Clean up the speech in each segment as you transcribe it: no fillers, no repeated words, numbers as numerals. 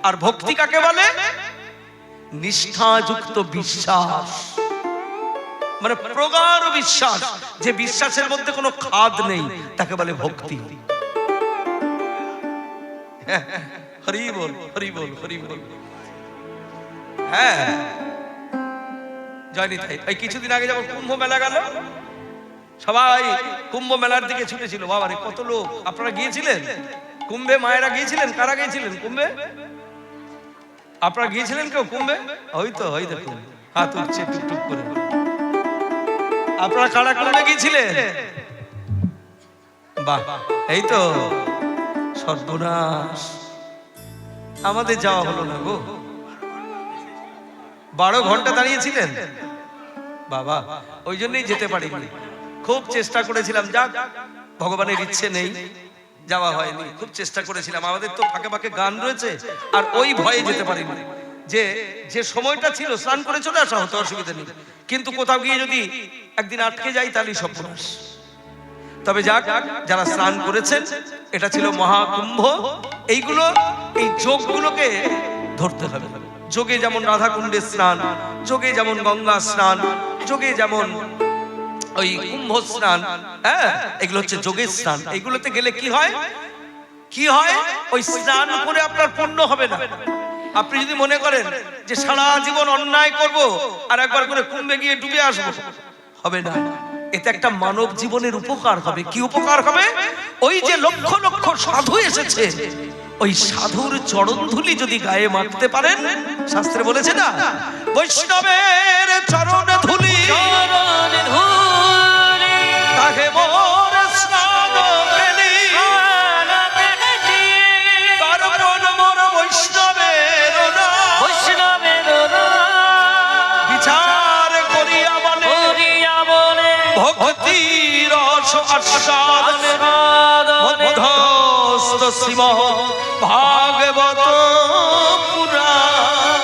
আর ভক্তি কাকে বলে? নিষ্ঠাযুক্ত বিশ্বাস, মানে প্রগাঢ় বিশ্বাস, যে বিশ্বাসের মধ্যে কোনো খাদ নেই, তাকে বলে ভক্তি। হরি বল, হরি বল, হরি বল। হ্যাঁ, জয়নি তাই। এই কিছুদিন আগে যখন কুম্ভ মেলা গেল, সবাই কুম্ভ মেলার দিকে ছুটেছিল। বাবারে কত লোক! আপনারা গিয়েছিলেন কুম্ভে? মায়েরা গিয়েছিলেন? কারা গিয়েছিলেন কুম্ভে? আপনারা গিয়েছিলেন কেউ কুম্ভে? ওই তো, ওই দেখুন হাত উঠছে টুকটুক করে। আপনারা কারা কুম্ভে গিয়েছিলেন? বাহ, এই তো। সর্বনাশ, আমাদের যাওয়া হলো না গো। 12 ঘন্টা দাঁড়িয়েছিলেন বাবা, ওই জন্যই যেতে পারিনি। খুব চেষ্টা করেছিলাম, যাক ভগবানের ইচ্ছে নেই, যাওয়া হয়নি। খুব চেষ্টা করেছিলাম, আমাদের তো ফাঁকে ফাঁকে গান রয়েছে, আর ওই ভয়ে যেতে পারিনি। যে যে সময়টা ছিল স্নান করে চলে আসা হতো, অসুবিধা নেই, কিন্তু কোথাও গিয়ে যদি একদিন আটকে যাই তাহলেই সর্বনাশ। তবে যাক, যারা স্নান করেছেন, এটা ছিল মহাকুম্ভ। এইগুলো, এই যোগগুলোকে ধরতে হবে। যোগে যেমন রাধাকুণ্ডের স্নান, যোগে যেমন গঙ্গা স্নান, যোগে যেমন ওই কুম্ভ স্নান, হ্যাঁ, এগুলো হচ্ছে যোগের স্নান। এগুলোতে গেলে কি হয়? কি হয়? ওই স্নান করে আপনার পুণ্য হবে না। আপনি যদি মনে করেন যে সারা জীবন অন্যায় করব আর একবার করে কুম্ভে গিয়ে ডুবে আসবো, হবে না। এতে একটা মানব জীবনের উপকার হবে। কি উপকার হবে? ওই যে লক্ষ লক্ষ সাধু এসেছে, ওই সাধুর চরণ ধুলি যদি গায়ে মাখতে পারেন, শাস্ত্রে বলেছে না, বৈষ্ণবের চরণ ধুলি তাহে মোর স্নান পেলি, তারপর মোর বৈষ্ণবের বিচার করিয়া বলে ভক্তি রস আস্বাদনে মধ্যস্থ শ্রীম ভাগবত পুরাণ।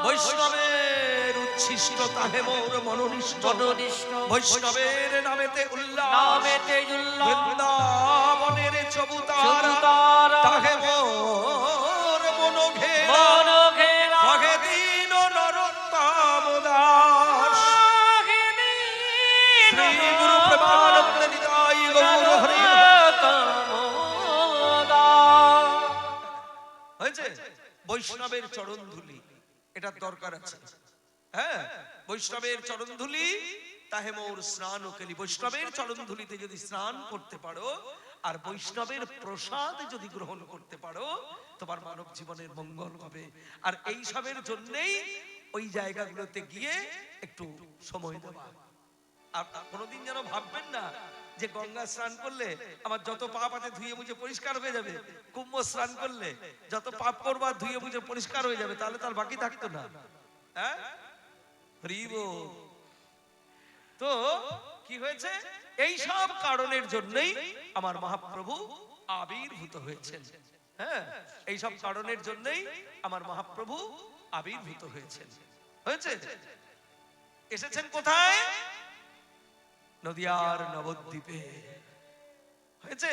বৈষ্ণবের উচ্ছিষ্ট তাহে মোর মনোনিষ্ঠ, বৈষ্ণবের নামেতে উল্লাস, বৃন্দাবনের চবুতারা তাহে মোর মনোঘেরা, তাহে দীন নরোত্তম দাস। শ্রী গুরু প্রেমানন্দ নিতাই গৌর হরি। হয়েছে? বৈষ্ণবের চরণ ধুলি, এটার দরকার আছে। হ্যাঁ, বৈষ্ণবের চরণ ধুলি তাহে মোর স্নান কেলি। বৈষ্ণবের চরণ ধুলিতে যদি স্নান করতে পারো আর বৈষ্ণবের প্রসাদ যদি গ্রহণ করতে পারো, তোমার মানব জীবনের মঙ্গল হবে। আর এই সবের জন্যই ওই জায়গাগুলোতে গিয়ে একটু সময় দেওয়া। আর কোনোদিন যেন ভাববেন না যে গঙ্গা স্নান করলে আমার যত পাপ আছে ধুয়ে মুছে পরিষ্কার হয়ে যাবে, কুম্ভ স্নান করলে যত পাপ করবা ধুয়ে মুছে পরিষ্কার হয়ে যাবে, তাহলে তার বাকি থাকতো না। হ্যাঁ, তো কি হয়েছে? এই সব কারণের জন্যই আমার মহাপ্রভু আবির্ভূত হয়েছেন। হ্যাঁ, এই সব কারণের জন্যই আমার মহাপ্রভু আবির্ভূত হয়েছেন। হয়েছে? এসেছেন কোথায়? নদিয়ার নবদ্বীপে। হয়েছে?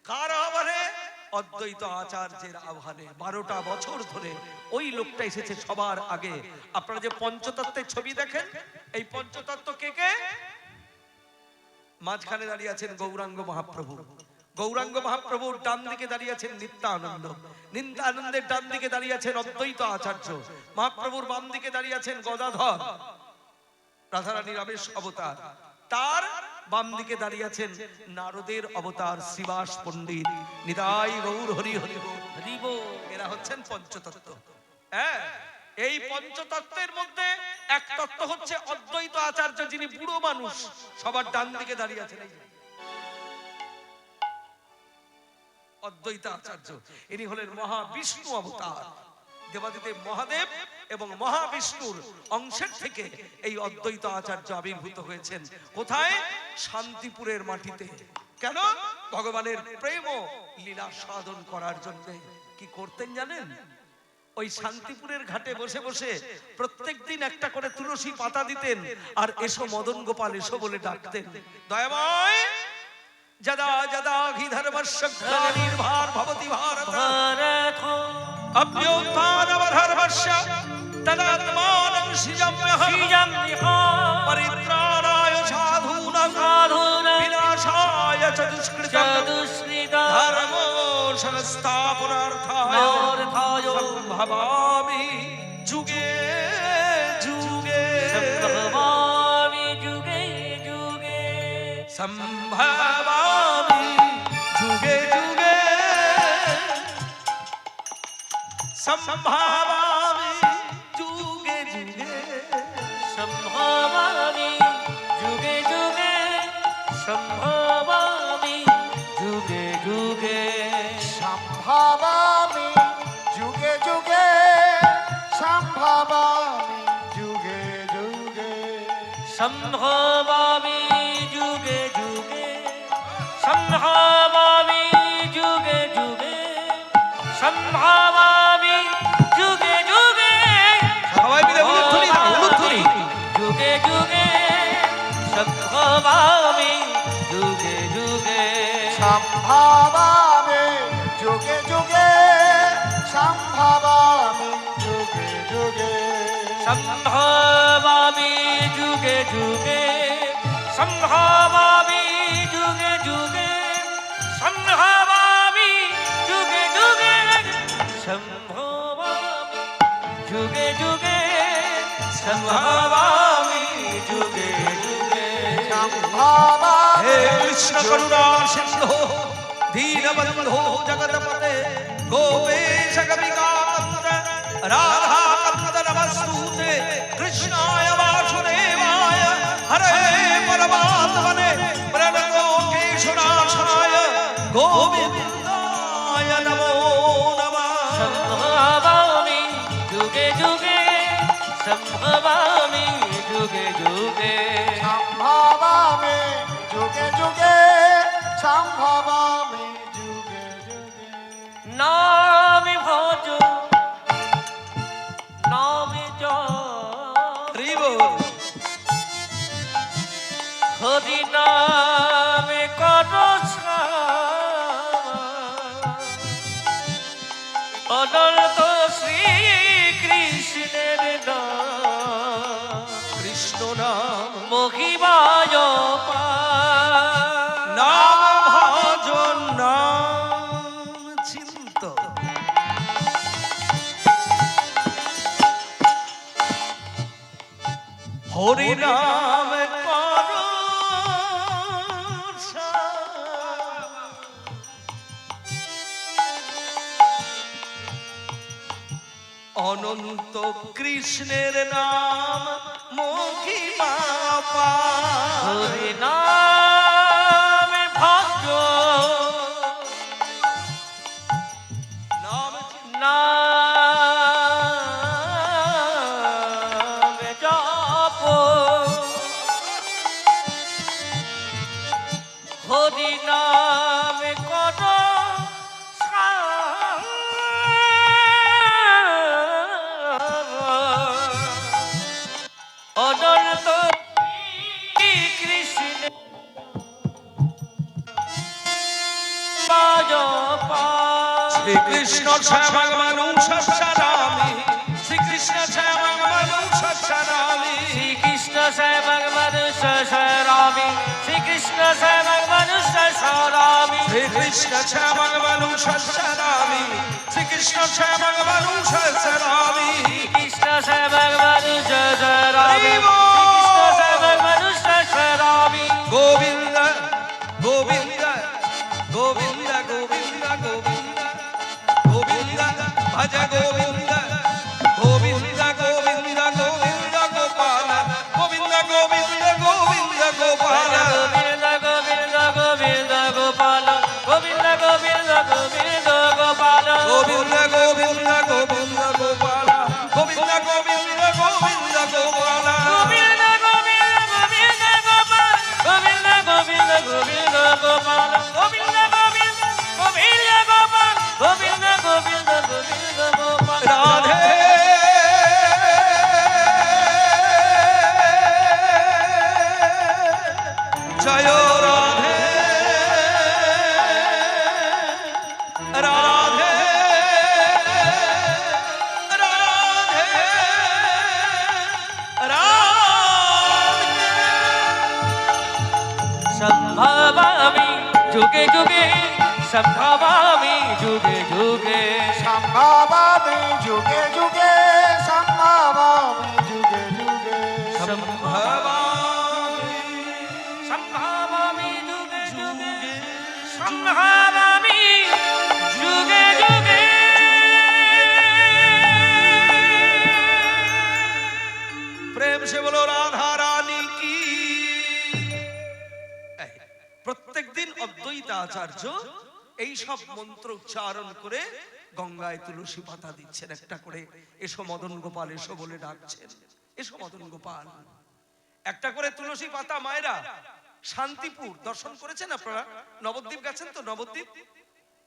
কার আহ্বানে? অদ্বৈত আচার্যের আহ্বানে। 12টা বছর ধরে ওই লোকটা এসেছে সবার আগে। আপনারা যে পঞ্চতত্ত্বের ছবি দেখেন, এই পঞ্চতত্ত্ব কে কে? মাঝখানে দাঁড়িয়ে আছেন গৌরাঙ্গ মহাপ্রভু। গৌরাঙ্গ মহাপ্রভুর ডান দিকে দাঁড়িয়ে আছেন নিত্যানন্দ। নিত্যানন্দের ডান দিকে দাঁড়িয়ে আছেন অদ্বৈত আচার্য। মহাপ্রভুর বাম দিকে দাঁড়িয়ে আছেন গদাধর, রাধারানীর আবেশ অবতার। তার বাম দিকে দাঁড়িয়ে আছেন নারদের অবতার শ্রীবাস পণ্ডিত। নিতাই গৌর হরি হরি বল। এরা হচ্ছেন পঞ্চতত্ত্ব। হ্যাঁ, এই পঞ্চতত্ত্বের মধ্যে এক তত্ত্ব হচ্ছে অদ্বৈত আচার্য, যিনি বুড়ো মানুষ, সবার ডান দিকে দাঁড়িয়ে আছেন। অদ্বৈত আচার্য ইনি হলেন মহাবিষ্ণু অবতার। দেবাদিদেব মহাদেব এবং মহাবিষ্ণুর অংশের থেকে এই অদ্বৈত আচার্য আবির্ভূত হয়েছেন। কোথায়? শান্তিপুরের মাটিতে। কেন? ভগবানের প্রেম লীলা সাধন করার জন্য। কি করতেন জানেন? ওই শান্তিপুরের ঘাটে বসে বসে প্রত্যেকদিন একটা করে তুলসী পাতা দিতেন আর এসো মদন গোপাল এসো বলে ডাকতেন। দয়াময় যদা যদা হি ধর্মস্য গ্লানির্ভার ভবতি ভারত অভ্যুত্থানমধর্মস্য তদাত্মানং সৃজম্যহ পরিত্রাণায় সাধূনাং বিনাশায় চ দুষ্কৃতং ধর্মো সংস্থাপনার্থায় সম্ভবামি যুগে যুগে সম্ভবামি যুগে যুগে সম্ভবামি যুগে যুগে সম্ভবামি যুগে যুগে সম্ভবামি যুগে যুগে সম্ভবামি যুগে যুগে সম্ভবামি যুগে যুগে সম্ভবামি যুগে যুগে সম্ভবামি যুগে যুগে সম্ভবামি যুগে যুগে সম্ভবামি যুগে যুগে সবাই মিলে উলুধ্বনি দাও, উলুধ্বনি। যুগে যুগে সম্ভবামি যুগে যুগে সম্ভবামি যুগে যুগে সম্ভবামি যুগে যুগে সম্ভবামি যুগে যুগে সম্ভবামি যুগে যুগে সম্ভবামি যুগে যুগে সম্ভবামি যুগে যুগে সম্ভবামি যুগে যুগে সম্ভবামি হে কৃষ্ণ করুণা সিন্ধু দীনবন্ধো জগৎপতে গোপেশ কবিকান্ত রাধা কান্ত নমস্তুতে কৃষ্ণায় বাসুদেবায় হরে পরমাত্মনে প্রণতো কেশনাশায় গোবিন্দায় নমো নমঃ। সম্ভবামি যুগে যুগে সম্ভবামি যুগে যুগে সম্ভবামি যুগে যুগে সম্ভবামি যুগে যুগে নামে ভজ নামে জপ হরি বল। হরি নামে কর অনন্ত শ্রী কৃষ্ণের নাম কৃষ্ণ নাম মহিমায় নাম ভজন নাম চিন্ত হরি নাম করো অনন্ত কৃষ্ণের নাম মহিমা পায়। হরি নামে ভজ নাম নামে জপ হরি নামে কর অনন্ত কৃষ্ণ শ্রীকৃষ্ণ শ্যামং মানুষ সরামি শ্রীকৃষ্ণ শ্যামং মানুষ সরামি শ্রীকৃষ্ণ শ্যামং মনুষ্য সরামি শ্রীকৃষ্ণ শ্যামং মনুষ্য সরামি শ্রীকৃষ্ণ শ্যামং মানুষ সরামি শ্রীকৃষ্ণ শ্যামং মানুষ সরামি কৃষ্ণ শ্যামং মনুষ্য সরামি শ্রীকৃষ্ণ শ্যামং মনুষ্য সরামি গোবিন্দ গোবিন্দ গোবিন্দ গোবিন্দ গোবিন্দ গোবিন্দ ভজ গোবিন্দ গোবিন্দ গোবিন্দ গোবিন্দ গোপাল গোবিন্দ গোবিন্দ গোবিন্দ গোপাল গোবিন্দ গোবিন্দ গোবিন্দ গোপাল গোবিন্দ গোবিন্দ গোবিন্দ গোপাল গোবিন্দ গোবিন্দ গোবিন্দ গোপাল গোবিন্দ গোবিন্দ গোবিন্দ গোপাল গোবিন্দ গোবিন্দ গোবিন্দ গোপাল গোবিন্দ গোবিন্দ গোবিন্দ গোপাল গোবিন্দ গোবিন্দ গোবিন্দ গোপাল গোবিন্দ গোবিন্দ গোবিন্দ গোপাল সম্ভবামি যুগে যুগে সম্ভবামি যুগে যুগে সম্ভবামি যুগে যুগে সম্ভবামি যুগে যুগে সম্ভবামি যুগে যুগে সম্ভবামি যুগে যুগে প্রেম সে বলো রাধা রানী কি। প্রত্যেকদিন অদ্বৈত আচার্য এই সব মন্ত্র উচ্চারণ করে গঙ্গায় তুলসী পাতা দিচ্ছেন একটা করে। এসো মদন গোপাল এসো বলে ডাকছেন, এসো মদন গোপাল। একটা করে তুলসী পাতা মায়েরা শান্তিপুর দর্শন করেছেন আপনারা? নবদ্বীপ গেছেন তো? নবদ্বীপ,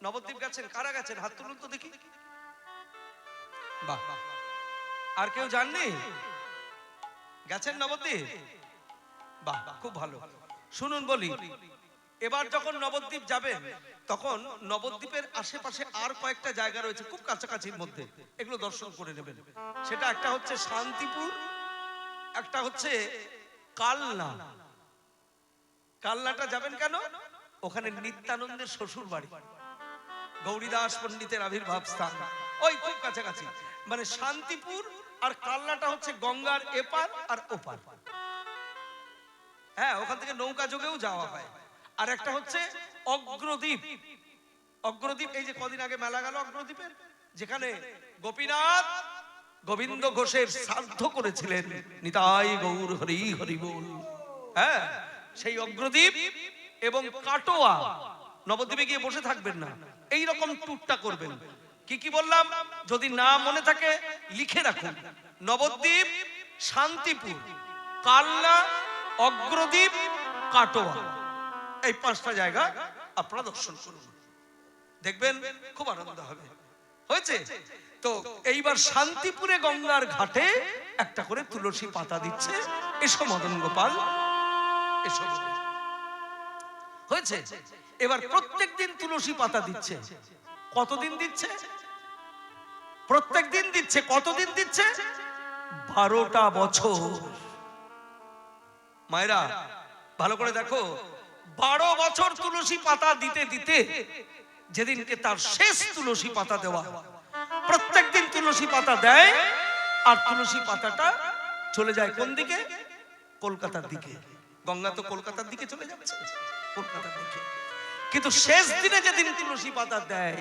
নবদ্বীপ গেছেন? কারা গেছেন হাত তুলুন তো দেখি। বাহ, আর কেউ জাননি? গেছেন নবদ্বীপ? বাহ, খুব ভালো। শুনুন বলি, এবার যখন নবদ্বীপ যাবেন তখন নবদ্বীপের আশেপাশে আর কয়েকটা জায়গা রয়েছে খুব কাছাকাছির মধ্যে, এগুলো দর্শন করে নেবেন। সেটা একটা হচ্ছে শান্তিপুর, একটা হচ্ছে কালনা। কালনাটা যাবেন কেন? ওখানে নিত্যানন্দের শ্বশুর বাড়ি, গৌরীদাস পণ্ডিতের আবির্ভাব স্থান, ওই খুব কাছাকাছি। মানে শান্তিপুর আর কালনাটা হচ্ছে গঙ্গার এপার আর ওপার। হ্যাঁ, ওখান থেকে নৌকা যোগেও যাওয়া হয়। আর একটা হচ্ছে অগ্রদ্বীপ। অগ্রদ্বীপ এই যে কদিন আগে মেলা গেল অগ্রদ্বীপের, যেখানে গোপীনাথ গোবিন্দ ঘোষের শ্রাদ্ধ করেছিলেন। নিতাই গৌর হরি হরি বল। হ্যাঁ, সেই অগ্রদ্বীপ এবং কাটোয়া। নবদ্বীপে গিয়ে বসে থাকবেন না, এই রকম ট্যুরটা করবেন। কি কি বললাম যদি না মনে থাকে লিখে রাখুন। নবদ্বীপ, শান্তিপুর, কালনা, অগ্রদ্বীপ, কাটোয়া, এই পাঁচটা জায়গা আপনারা দর্শন করুন, দেখবেন খুব আনন্দ হবে। হয়েছে তো? এইবার শান্তিপুরে গঙ্গার ঘাটে একটা করে তুলসী পাতা দিচ্ছে, এসো মদন গোপাল এসো। হয়েছে? এবার প্রত্যেক দিন তুলসী পাতা দিচ্ছে। কতদিন দিচ্ছে? প্রত্যেক দিন দিচ্ছে। কতদিন দিচ্ছে? 12টা বছর। মায়েরা ভালো করে দেখো, 12 বছর তুলসী পাতা দিতে দিতে যেদিনকে তার শেষ তুলসী পাতা দেওয়া, প্রত্যেক দিন তুলসী পাতা দেয় আর তুলসী পাতাটা চলে যায় কোন দিকে? কলকাতার দিকে। গঙ্গা তো কলকাতার দিকে চলে যাচ্ছে, কলকাতার দিকে। কিন্তু শেষ দিনে যেদিন তুলসী পাতা দেয়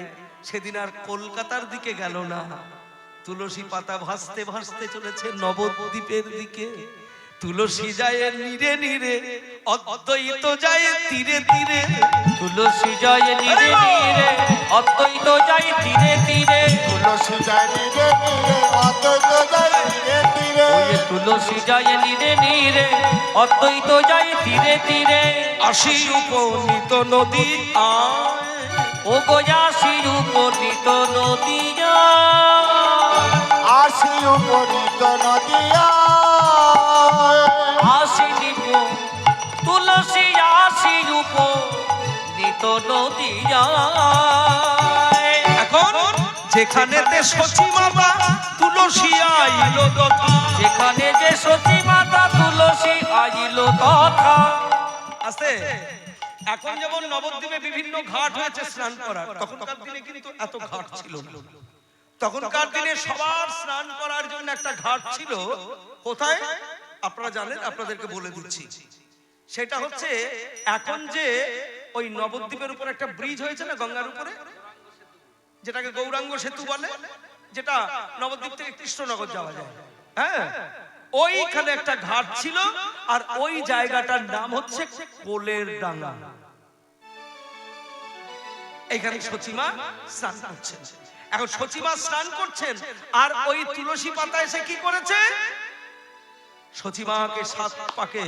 সেদিন আর কলকাতার দিকে গেল না, তুলসী পাতা ভাসতে ভাসতে চলেছে নবদ্বীপের দিকে। তুলসী যায় নীরে নীরে, অদ্বৈত যায় তীরে তীরে। তুলসী যায় নীরে নীরে, অদ্বৈত যায় তীরে তীরে। তুলসী যায় নীরে নীরে, অদ্বৈত যায় তীরে তীরে। ওই তুলসী যায় নীরে নীরে, অদ্বৈত যায় তীরে তীরে। আসি উপনীত নদী আয়, ও গয়াসির উপনীত নদী আসি উপনীত নদিয়া। আসিনি তুলসী আসি উপনীত নদী। এখন যেখানেতে সচি মাতা তুলসী আইলো তথা, যেখানে যে সতী মাতা তুলসী আইল তথা। আছে। এখন যেমন নবদ্বীপে বিভিন্ন ঘাট হয়েছে স্নান করার, তখনকার দিনে কিন্তু এত ঘাট ছিল না। তখনকার দিনে সবার স্নান করার জন্য একটা ঘাট ছিল। কোথায় আপনারা জানেন? আপনাদেরকে বলে দিচ্ছি। সেটা হচ্ছে এখন যে ওই নবদ্বীপের উপর একটা ব্রিজ হয়েছে না গঙ্গার উপরে, যেটাকে গৌরাঙ্গ সেতু বলে, যেটা নবদ্বীপ থেকে কৃষ্ণনগর যাওয়া যায়। হ্যাঁ, ওইখানে একটা ঘাট ছিল আর ওই জায়গাটার নাম হচ্ছে কোলের ডাঙ্গা। এখানে সচিমা স্নান করছেন। এখন সচিমা স্নান করছেন আর ওই তুলসী পাতা এসে কি করেছে? সচিমাকে 7 পাকে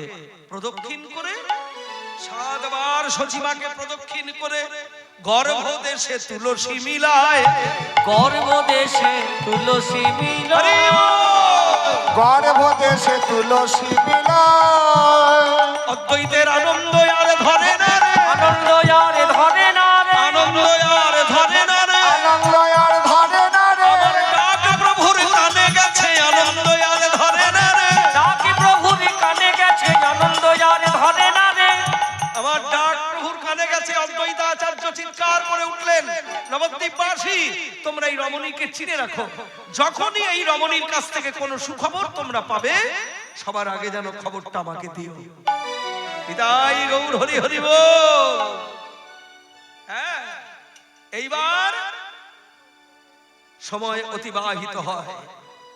প্রদক্ষিণ করে, 7 বার সচিমাকে প্রদক্ষিণ করে গর্ভদেশে তুলসী মিলায়। গর্ভদেশে তুলসী মিলায়। গর্ভদেশে তুলসী মিলায়। অদ্বৈতের আনন্দ আর ধরে না রে, আনন্দ আর ধরে না রে, আনন্দ আর ধরে না রে। আনন্দ আর ধরে না রে। আমার ডাক প্রভুর কানে গেছে, আনন্দ আর ধরে না রে। ডাকি প্রভুর কানে গেছে, আনন্দ আর ধরে না রে। আমার ডাক প্রভুর কানে গেছে। অদ্বৈতাচার্য চিৎকার করে উঠলেন, নবদ্বীপবাসী তোমরা এই রমণীকে চিনে রাখো। যখনই এই রমণীর কাছ থেকে কোনো সুখবর তোমরা পাবে, সবার আগে যেন খবরটা আমাকে দিও। বিদায় গৌর হরি হরি বল। হ্যাঁ, এইবার সময় অতিবাহিত হয়,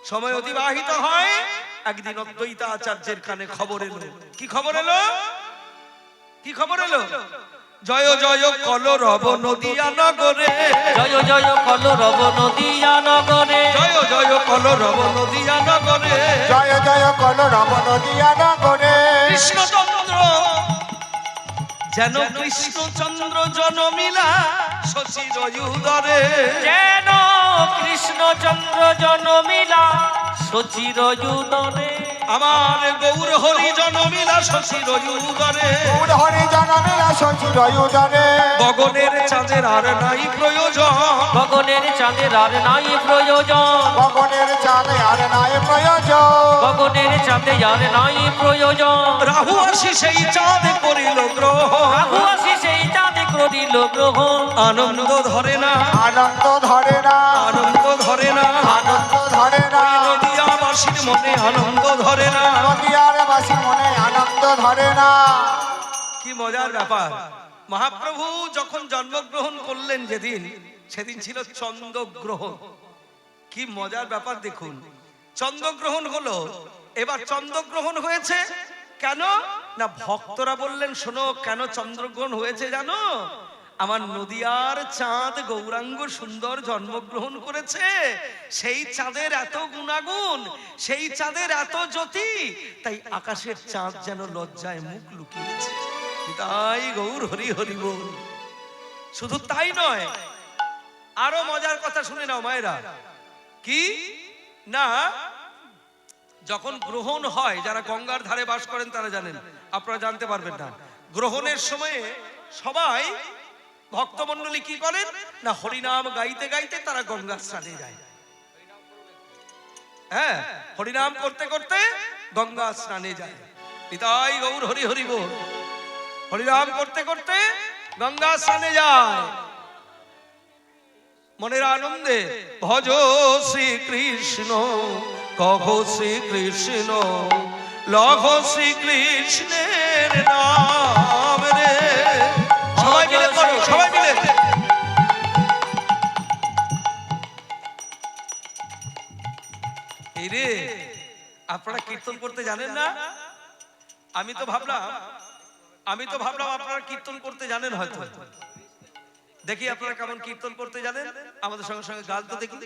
সময় অতিবাহিত হয়। একদিন অদ্বৈতাচার্যের কানে খবর এলো। কি খবর এলো? কি খবর এলো? জয় জয় কলরব নদিয়া নগরে, জয় জয় কলরব নদিয়া নগরে, জয় জয় কলরব নদিয়া নগরে, জয় জয় কলরব নদিয়া নগরে। কৃষ্ণচন্দ্র যেন কৃষ্ণচন্দ্র জনমিলা শশীর উদরে, যেন কৃষ্ণচন্দ্র জনমিলা শচীর উদরে। আমার গৌর হরি জনমিলা শশীর উদরে। গৌর হরি জনমিলা শশীর উদরে। গগনের চাঁদের আর নাই প্রয়োজন, গগনের চাঁদের আর নাই প্রয়োজন, গগনের চাঁদে আর নাই প্রয়োজন, গগনের চাঁদে আর নাই প্রয়োজন। রাহু আসি সেই চাঁদ করিল গ্রহণ, রাহু আসি সেই চাঁদে করিল গ্রহণ। আনন্দ ধরে না, আনন্দ ধরে না, আনন্দ ধরে না, আনন্দ ধরে না, নদিয়াবাসীর মনে আনন্দ ধরে না। নদিয়ার বাসীর মনে আনন্দ ধরে না। কি মজার ব্যাপার! মহাপ্রভু যখন জন্মগ্রহণ করলেন যেদিন, সেদিন ছিল চন্দ্রগ্রহণ। কি মজার ব্যাপার দেখুন, চন্দ্রগ্রহণ হলো। এবার চন্দ্রগ্রহণ হয়েছে কেন না, ভক্তরা বললেন শোনো, কেন চন্দ্রগ্রহণ হয়েছে জানো? আমার নদিয়ার চাঁদ গৌরাঙ্গ সুন্দর জন্মগ্রহণ করেছে। সেই চাঁদের এত গুণাগুণ, সেই চাঁদের এত জ্যোতি, তাই আকাশের চাঁদ যেন লজ্জায় মুখ লুকিয়েছে। তাই গৌর হরি হরি বল। শুধু তাই নয়, আরো মজার কথা শুনে নাও মায়েরা। কি না, যখন গ্রহণ হয়, যারা গঙ্গার ধারে বাস করেন তারা জানেন, আপনারা জানতে পারবেন না। গ্রহণের সময়ে সবাই ভক্তমণ্ডলী কি করেন না, হরিনাম গাইতে গাইতে তারা গঙ্গা স্নানে যায়। হ্যাঁ, হরিনাম করতে করতে গঙ্গা স্নানে যায়। তাই গৌর হরি হরি বল। হরিনাম করতে করতে গঙ্গা স্নানে যায় মনের আনন্দে। ভজ শ্রীকৃষ্ণ, কহ শ্রীকৃষ্ণ, লহ শ্রীকৃষ্ণের নাম রে। সবাই মিলে করো, সবাই মিলে। এই রে, আপনারা কীর্তন করতে জানেন না? আমি তো ভাবলাম আপনারা কীর্তন করতে জানেন হয়তো। দেখি আপনারা কেমন কীর্তন করতে জানেন, আমাদের সঙ্গে সঙ্গে গান তো দেখি।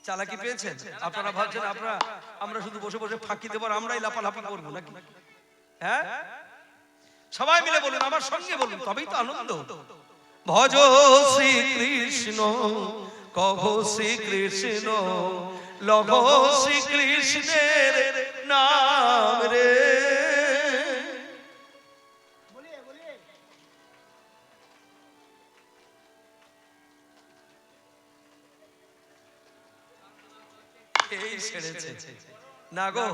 চালাকি পেয়েছেন আপনারা? ভাবছেন আমরা শুধু বসে বসে ফাঁকি দেবো, আমরাই লাফালাফি করবো নাকি? হ্যাঁ, সবাই মিলে বলুন, আমার সঙ্গে বলুন, তবেই তো আনন্দ। ভজ শ্রীকৃষ্ণ, কহ শ্রীকৃষ্ণ, লভ শ্রীকৃষ্ণের নাম রে। এই ছেড়েছে না গো,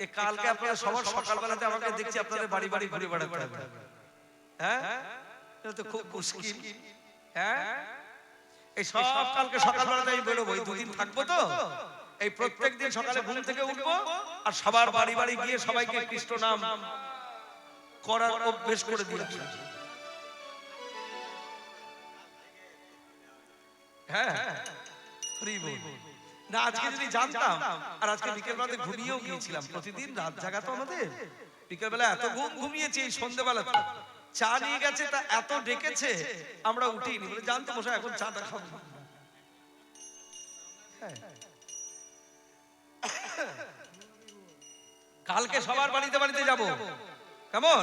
এ কালকে আপনারা সবার সকালবেলাতে আমাকে দেখছি আপনাদের বাড়ি বাড়ি ঘুরে বেড়াতে হবে। হ্যাঁ, এটা তো খুব মুশকিল। হ্যাঁ, এই সব কালকে সকালবেলাতে আমি বেরোবো, এই দুদিন থাকবো তো। এই প্রত্যেক দিন সকালে ঘুম থেকে উঠবো আর সবার বাড়ি বাড়ি গিয়ে সবাইকে কৃষ্ণ নাম করার অভ্যেস করে দিয়েছি। হ্যাঁ, হরি বল। না, আজকে যদি জানতাম, আর আজকে বিকেলবেলাতে ঘুমিয়েও গিয়েছিলাম। প্রতিদিন রাত জাগা তো আমাদের, বিকেলবেলা এত ঘুমিয়েছি। এই সন্ধ্যেবেলা চা নিয়ে গেছে, তা এত ডেকেছে আমরা উঠিনি, বলে জানতো মশাই এখন চাটা খাবো। কালকে সবার বাড়িতে বাড়িতে যাব, কেমন?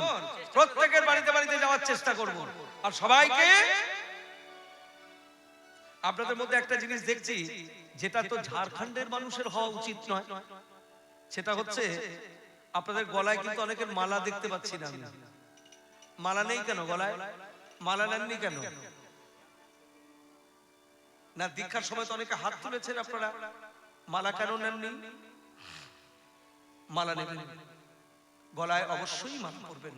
প্রত্যেকের বাড়িতে বাড়িতে যাওয়ার চেষ্টা করব। আর সবাইকে, আপনাদের মধ্যে একটা জিনিস দেখছি যেটা তো ঝাড়খণ্ডের মানুষের হওয়া উচিত নয়, সেটা হচ্ছে আপনাদের গলায় কিন্তু অনেকের মালা দেখতে পাচ্ছি না। মালা নেই কেন গলায়? মালা নেননি কেন? না, দীক্ষার সময় তো অনেকে হাত তুলেছেন, আপনারা মালা কেন নেননি? মালা নেবেন, গলায় অবশ্যই মালা করবেন।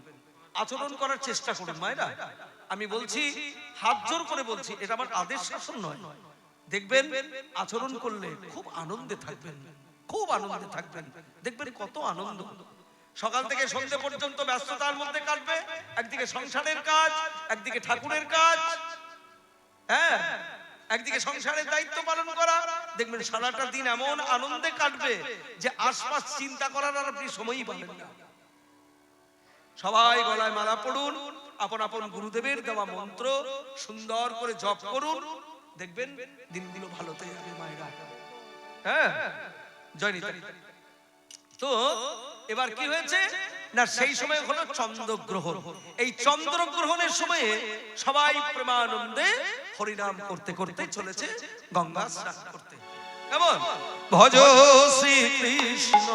আচরণ করার চেষ্টা করুন মায়েরা। আমি বলছি, হাত জোর করে বলছি, এটা আমার আদেশ শাসন নয়। দেখবেন আচরণ করলে খুব আনন্দে থাকবেন, খুব আনন্দে থাকবেন, দেখবেন কত আনন্দ। সকাল থেকে সন্ধ্যে পর্যন্ত ব্যস্ততার মধ্যে কাটবে, একদিকে সংসারের কাজ, একদিকে ঠাকুরের কাজ, হ্যাঁ, একদিকে সংসারের দায়িত্ব পালন করা, দেখবেন সারাটা দিন এমন আনন্দে কাটবে যে আশপাশ চিন্তা করার আর আপনি সময়ই পাবেন না। সবাই গলায় মালা পড়ুন, আপন আপন গুরুদেবের দেওয়া মন্ত্র সুন্দর করে জপ করুন, দেখবেন দিনগুলো ভালোতে যাবে মায়েরা। হ্যাঁ, জয় নিতাই। তো এবার কি হয়েছে না, সেই সময় হলো চন্দ্রগ্রহণ। এই চন্দ্রগ্রহণের সময়ে সবাই প্রেমানন্দে হরিনাম করতে করতে চলেছে গঙ্গা স্নান করতে। কেমন ভজ শ্রী কৃষ্ণ,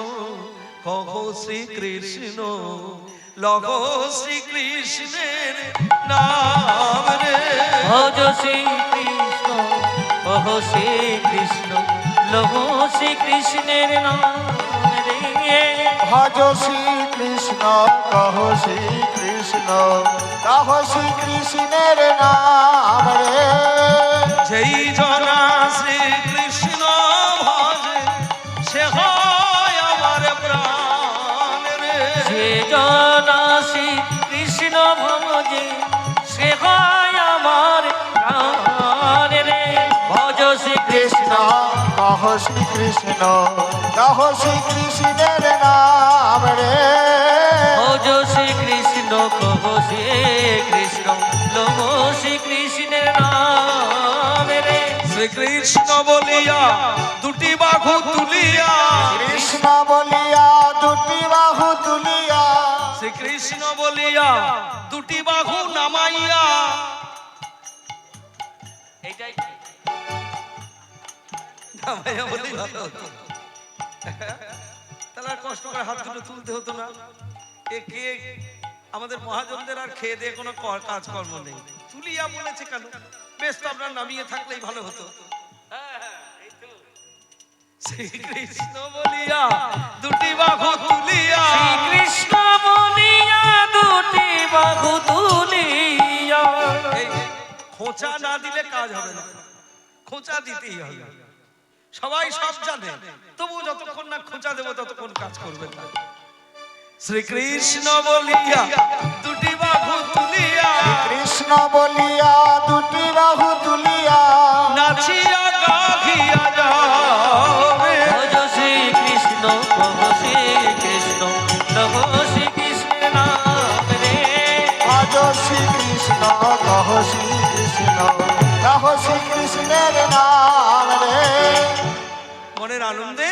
কহ শ্রী কৃষ্ণ, লহ শ্রী কৃষ্ণের নাম রে। ভজ শ্রী কৃষ্ণ, কহ শ্রী কৃষ্ণ, লহ শ্রী কৃষ্ণের নাম রে। ভজ শ্রী কৃষ্ণ, কহ শ্রী কৃষ্ণ, কহ শ্রী কৃষ্ণের নাম রে। যেই জনা শ্রী কৃষ্ণ ভজে, সে হয় আমার প্রাণ রে। যে জনা শ্রী কৃষ্ণ ভজে, সে হয় আমার প্রাণ রে। ভজ শ্রী কৃষ্ণ, কহ শ্রী কৃষ্ণ, কহ শ্রী কৃষ্ণের নাম রে। ভজ শ্রী কৃষ্ণ, কহ শ্রী কৃষ্ণ, লহ শ্রী কৃষ্ণের নাম রে। শ্রীকৃষ্ণ বলিয়া দুটি বাহু তুলিয়া, কৃষ্ণ বলিয়া দুটি বাহু তুলিয়া, শ্রীকৃষ্ণ বলিয়া দুটি বাহু নামাইয়া। এইটাই নামাইয়া বলেই ভালো হতো, তাহলে আর কষ্ট করে হাত দুটো তুলতে হতো না। এ কে আমাদের মহাজনদের আর খেয়ে দিয়ে কোনো কাজকর্ম নেই, তুলিয়া বলেছে কেন? বেশ, তো আপনার নামিয়ে থাকলেই ভালো হতো। শ্রীকৃষ্ণ বলিয়া দুটি বাহু তুলিয়া, শ্রীকৃষ্ণ বলিয়া দুটি বাহু তুলিয়া। এই খোঁচা না দিলে কাজ হবে না, খোঁচা দিতেই হবে। সবাই সব জানে, তবু যতক্ষণ না খোঁচা দেবো ততক্ষণ কাজ করবে না। শ্রীকৃষ্ণ বলিয়া দুটি বাহু তুলিয়া, কৃষ্ণ বলিয়া দুটি বাহু তুলিয়া, নাচিয়া গাহিয়া যাবে। ভজ শ্রী কৃষ্ণ, কহ শ্রী কৃষ্ণ, লহ শ্রী কৃষ্ণের নাম রে। ভজ শ্রী কৃষ্ণ, কহ শ্রী কৃষ্ণ, কহ শ্রী কৃষ্ণের নাম রে। মনের আনন্দে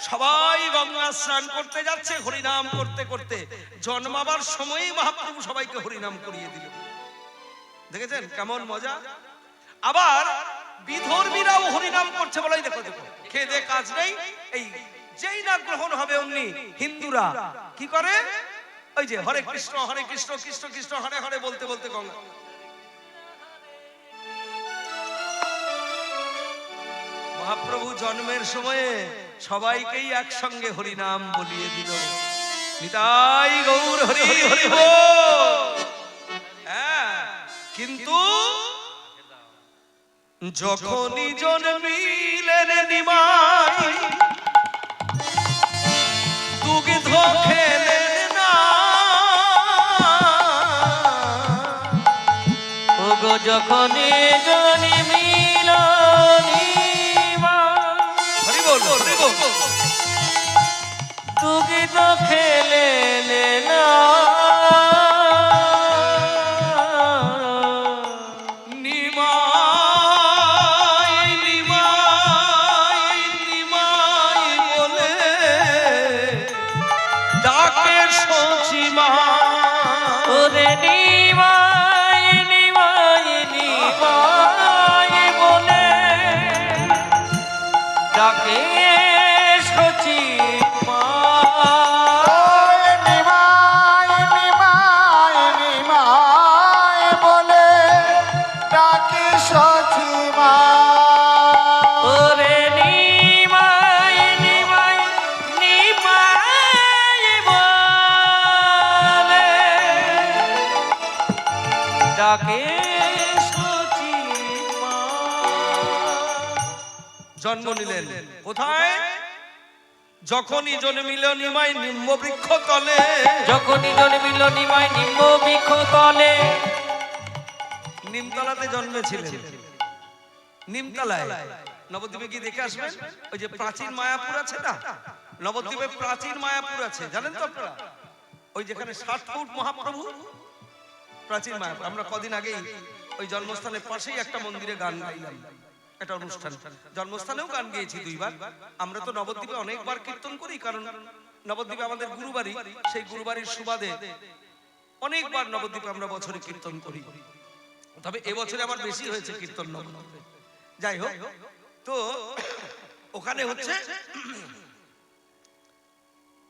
সবাই গঙ্গা স্নান করতে যাচ্ছে হরিনাম করতে করতে। জন্মাবার সময়ই মহাপ্রভু সবাইকে হরিনাম করিয়ে দিল। দেখেছেন কেমন মজা? আবার বিধর্মীরাও হরিনাম করছে বলেই দেখো, দেখো খেয়ে দে কাজ নেই, এই যেই না গ্রহণ হবে অমনি হিন্দুরা কি করে, ওই যে হরে কৃষ্ণ কৃষ্ণ কৃষ্ণ হরে হরে বলতে বলতে গঙ্গা। মহাপ্রভু জন্মের সময়ে সবাইকেই একসঙ্গে হরিনাম বলিয়ে দিল। নিতাই গৌর হরি হরি বল। হ্যাঁ, কিন্তু যখনই জন্মিলেন নিমাই, দুগ্ধ খেলেন না। ওগো যখনই জন্মিল হরি বল হরি বল। দুগ্ধ খেলেন না। নিমাই নিমাই নিমাই বলে ডাকে সচিমা। ওরে নিমাই নিমাই নিমাই বলে ডাকে সচিমা। নিমাই নিমাই নিমাই বলে ডাকি সচিমা। ওরে নিমাই নিমাই নিমাই বলে ডাকে সচিমা। জন্ম নিলেন কোথায়? যখনই জন্মিল নিমাই নিম্ব বৃক্ষ তলে। যখনই জন্মিল নিমাই নিম্ব বৃক্ষ তলে। নিমতলাতে জন্মেছিলেন। নিমতলায় নবদ্বীপে কি দেখে আসবেন? ওই যে প্রাচীন মায়াপুর আছে না, নবদ্বীপে প্রাচীন মায়াপুর আছে, জানেন তো আপনারা? ওই যেখানে 60 ফুট মহাপ্রভু, প্রাচীন মায়াপুর। আমরা কদিন আগেই ওই জন্মস্থানের পাশেই একটা মন্দিরে গান গাইলাম, একটা অনুষ্ঠান। জন্মস্থানেও গান গেয়েছি 2 বার। আমরা তো নবদ্বীপে অনেকবার কীর্তন করি, কারণ নবদ্বীপে আমাদের গুরুবাড়ি। সেই গুরুবাড়ির সুবাদে অনেকবার নবদ্বীপে আমরা বছরে কীর্তন করি। তবে এবছরে আবার বেশি হয়েছে কীর্তন নবদ্বীপে। যাই হোক, তো ওখানে হচ্ছে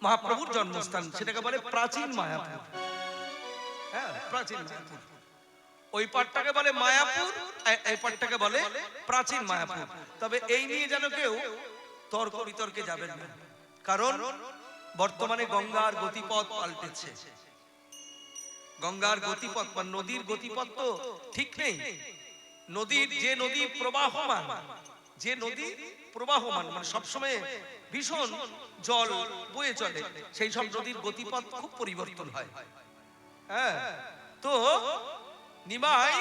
মহাপ্রভুর জন্মস্থান, সেটাকে বলে প্রাচীন মায়াপুর। হ্যাঁ, প্রাচীন মায়াপুর। ওই পাটটাকে বলে মায়াপুর, এই পাটটাকে বলে প্রাচীন মায়াপুর। তবে এই নিয়ে যেন কেউ তর্ক বিতর্কে যাবেন না, কারণ বর্তমানে গঙ্গার গতিপথ পাল্টেছে। গঙ্গার গতিপথ বা নদীর গতিপথ তো ঠিক নেই। নদীর যে নদী প্রবাহমান, যে নদী প্রবাহমান মানে সবসময় ভীষণ জল বয়ে চলে, সেই সব নদীর গতিপথ খুব পরিবর্তন হয়। হ্যাঁ, তো নিমাই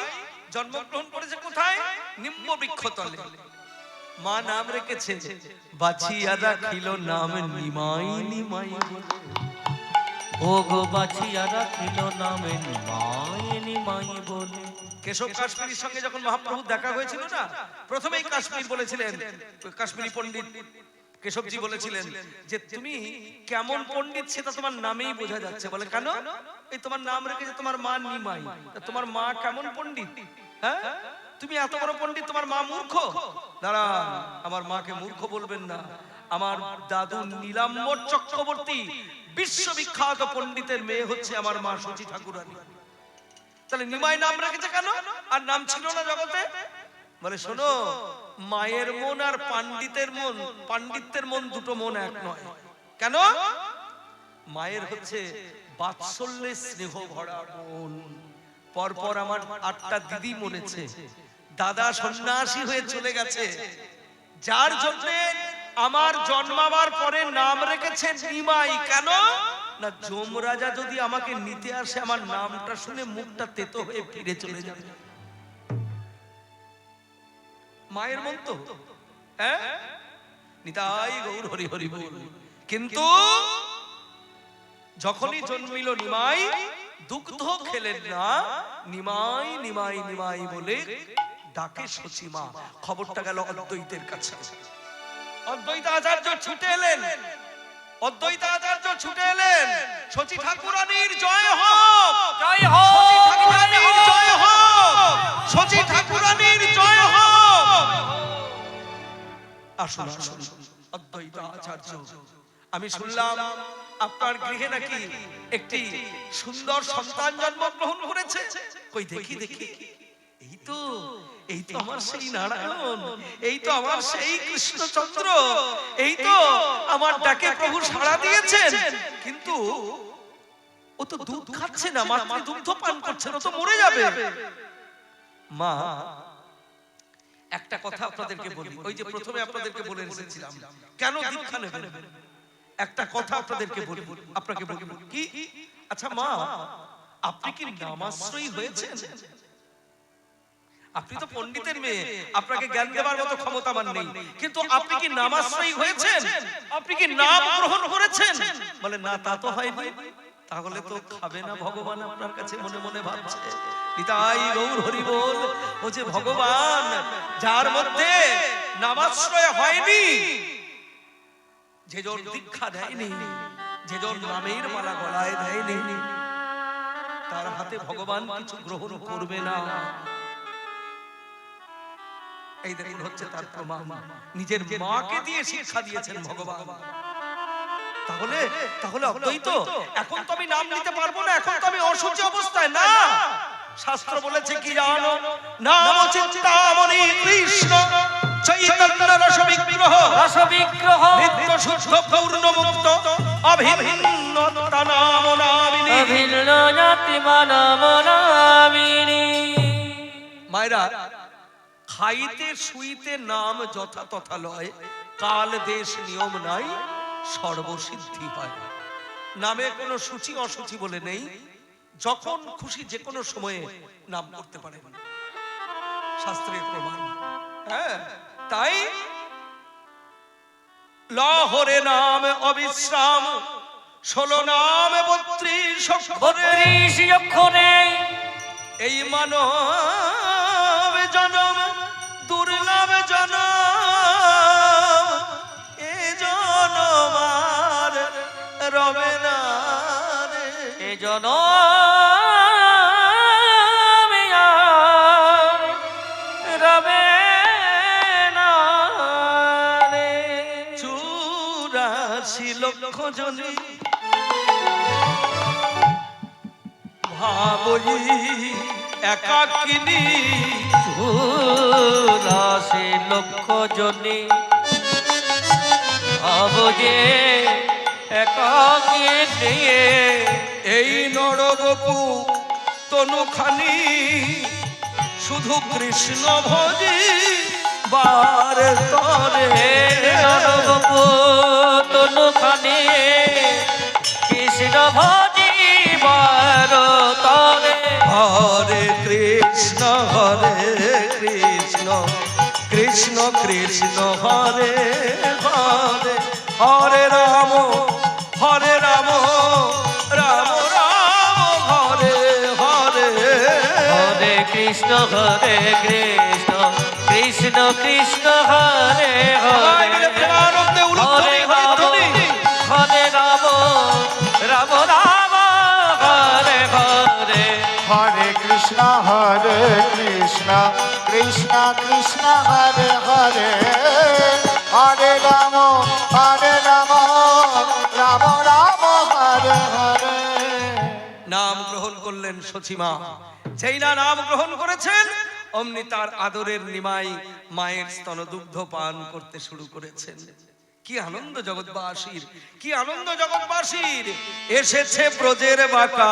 জন্মগ্রহণ করেছে কোথায়? নিম্ব বৃক্ষতলে। মা নাম রেখেছে বাছিয়া রাখিল নাম নিমাই নিমাই বলে। ও গো বাছিয়া রাখিল নামে নিমাই নিমাই বলে। কেশব কাশ্মীরের সঙ্গে যখন মহাপ্রভু দেখা হয়েছিল না, প্রথমেই কাশ্মীর বলেছিলেন, কাশ্মীরি পণ্ডিত কেশবজি বলেছিলেন যে তুমি কেমন পণ্ডিত সেটা তোমার নামেই বোঝা যাচ্ছে। বলে কেন? এই তোমার নাম রেখেছে তোমার মা নিমাই, তোমার মা কেমন পণ্ডিত? হ্যাঁ, তুমি এত বড় পণ্ডিত, তোমার মা মূর্খ? দাঁড়ান, আমার মাকে মূর্খ বলবেন না। আমার দাদু নীলাম্বর চক্রবর্তী বিশ্ববিখ্যাত পণ্ডিতের মেয়ে হচ্ছে আমার মা সচি ঠাকুরানী। তাহলে নিমাই নাম রেখেছে কেন? আর নাম ছিল না জগতে? বলে শোনো, মায়ের মন আর পাণ্ডিতের মন, পাণ্ডিত্যের মন দুটো মন এক নয়। কেন? মায়ের হচ্ছে বাৎসল্যে স্নেহ ভরা মন। পরপর আমার 8টা দিদি মরেছে, দাদা সন্ন্যাসী হয়ে চলে গেছে, যার জন্য আমার জন্মাবার পরে নাম রেখেছে নিমাই। কেন না, যমরাজা যদি আমাকে নিতে আসে, আমার নামটা শুনে মুখটা তেতো হয়ে ফিরে চলে যাবে। মায়ের মন তো। হ্যাঁ, নিতাই গৌর হরি হরি বল। কিন্তু যখনই জন্মিল নিমাই, দুগ্ধ খেলেন না, নিমাই নিমাই নিমাই বলে ডাকে সচিমা। খবরটা গেল অদ্বৈতের কাছে। অদ্বৈত আচার্য ছুটে এলেন, অদ্বৈত আচার্য ছুটে এলেন, সচি ঠাকুরানীর জয় হোক, জয় হোক, সচি ঠাকুরানীর জয় হোক, সচি ঠাকুরানীর জয় হোক। আসুন আসুন অদ্বৈত আচার্য, আমি শুনলাম আপনার গৃহে নাকি একটি সুন্দর সন্তান জন্মগ্রহণ করেছে। কই দেখি দেখি। এই তো আমার সেই নারায়ণ, এই তো আমার সেই কৃষ্ণচন্দ্র, এই তো আমার ডাকে প্রভু সাড়া দিয়েছেন। কিন্তু ও তো দুধ খাচ্ছে না, মাত্র দুগ্ধ পান করছে, ও তো মরে যাবে। মা, একটা কথা আপনাদেরকে বলি, ওই যে প্রথমে আপনাদেরকে বলে এসেছিলাম কেন দীক্ষা নেবেন, একটা কথা আপনাদেরকে বলি, আপনাকে বলি কি। আচ্ছা মা, আপনি কি নামাশ্রয়ী হয়েছেন? আপনি তো পণ্ডিতের মেয়ে, আপনাকে জ্ঞান দেবার মতো ক্ষমতা আমার নেই, কিন্তু আপনি কি নামাশ্রয়ী হয়েছেন? আপনি কি নাম গ্রহণ করেছেন? বলে না, তা তো হয়নি। তাহলে তো খাবে না ভগবান আপনার কাছে মনে মনে ভাবছে। নিতাই গৌর হরি বল। ও যে ভগবান, যার মধ্যে নামাশ্রয় হয়নি, যেজন দীক্ষা দেয়নি, যেজন নামের মালা গলায় দেয়নি, তার হাতে ভগবান কিছু গ্রহণ করবে না। এই দেখুন হচ্ছে তার প্রমাণ। নিজের মাকে দিয়ে শিক্ষা দিয়েছেন ভগবান। তাহলে তাহলে অদ্বৈত, এখন তো আমি নাম নিতে পারবো না, এখন তো আমি অসুচি অবস্থায় না। শাস্ত্র বলেছে কি জানো? নাম চিন্তামণি কৃষ্ণ চৈতন্য রস বিগ্রহ, রস বিগ্রহ, নিত্য শুদ্ধ পূর্ণ মুক্ত অভিন্ন নাম নামিনী, অভিন্ন জাতি মানব নামিনী। মায়েরা, খাইতে শুইতে নাম যথা তথা লয়, কাল দেশ নিয়ম নাই, সর্বসিদ্ধি হয়। নামে কোনো সূচি অসুচি বলে নেই, যখন খুশি যে কোনো সময়ে নাম করতে পারে, শাস্ত্রের প্রমাণ। হ্যাঁ, তাই লহরে নাম অবিশ্রাম, 16 নাম 32 অক্ষরে, 32 অক্ষরে এই মানব জনম দুর্লভ জনম, এ জনম আর রবে না রে। এ জনমে আর রবে না রে। 84 লক্ষ জনী ভাবই একাকিনী, 84 লক্ষ জনে আবজে একাকী নিয়ে এই নরবপু তনুখানি, শুধু কৃষ্ণ ভজি বার তরে। নরবপু তনুখানি কৃষ্ণ ভজিবার তরে। হরে কৃষ্ণ কৃষ্ণ কৃষ্ণ হরে হরে, হরে রাম রাম রাম হরে হরে। হরে কৃষ্ণ কৃষ্ণ কৃষ্ণ হরে সবাই মিলে হরে। প্রেমানন্দে উলুধ্বনি, হরিধ্বনি। হরে রাম রাম রাম হরে হরে। হরে কৃষ্ণ কৃষ্ণ কৃষ্ণ হরে হরে, হরে রাম রাম রাম হরে হরে। নাম গ্রহণ করলেন সচিমা। যেই না নাম গ্রহণ করেছেন, অমনি তার আদরের নিমাই মায়ের স্তনদুগ্ধ পান করতে শুরু করেছেন। কি আনন্দ জগৎবাসীর, কি আনন্দ জগৎবাসীর। এসেছে ব্রজের বাঁকা,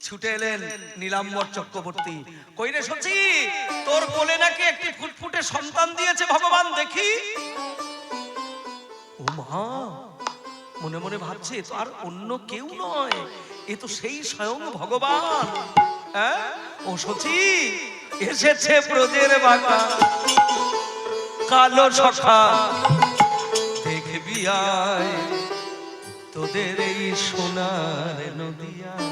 ছুটে এলেন নীলাম্বর চক্রবর্তী। কইরে সচি, তোর কোলে নাকি একটি ফুটফুটে সন্তান দিয়েছে ভগবান, দেখি। ও মা, মনে মনে ভাবছে এ তো আর অন্য কেউ নয়, এ তো সেই স্বয়ং ভগবান। হ্যাঁ, ও সচি, এসেছে ব্রজের বাঁকা, কালো সখা দেখবি আয়, তোদের এই সোনার নদিয়ায়।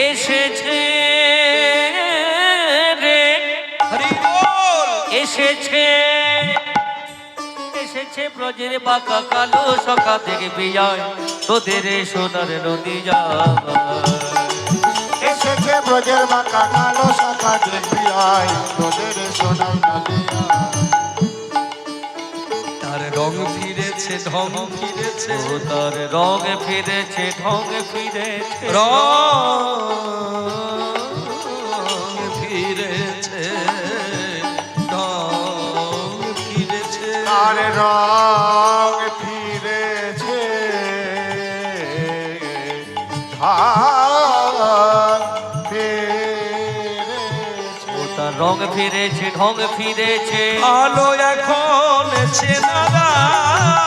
এসেছে রে, হরি বল। এসেছে এসেছে ব্রজের বাঁকা কালো সখা দেখবি আয়, তোদের এই সোনার নদী যায়। এসেছে ব্রজের বাঁকা কালো শাখা দেখবি আয়, তোদের সোনার নদিয়া। তার রং ফিরেছে, ঢং ফিরেছে, ও তার রং ফিরেছে, ঢং ফিরেছে, রং ফিরেছে, ঢং ফিরেছে। তার রং ফিরেছে, ধান ফিরেছে। ও তার রং ফিরেছে, ঢং ফিরেছে। আলো এখন চেনাদারে,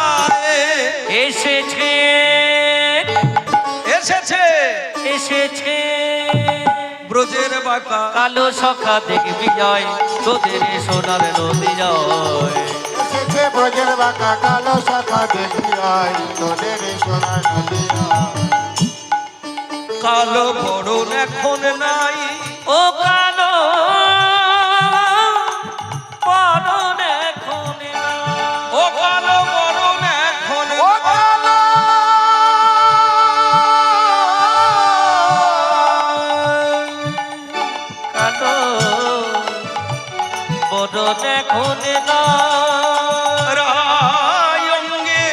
এসেছে এসেছে এসেছে ব্রজের বাঁকা, কালো সখা দেখবি যায়, তোদের এই সোনার নদী যায়। এসেছে ব্রজের বাঁকা কালো শাখা দেখবি আয়, তোদের সোনার নদিয়া। কালো বরণ এখন নাই, ও কালো বরণ এখন ও কালো বরণ এখন ও কালো কালো বরণ এখন না। রায় অঙ্গে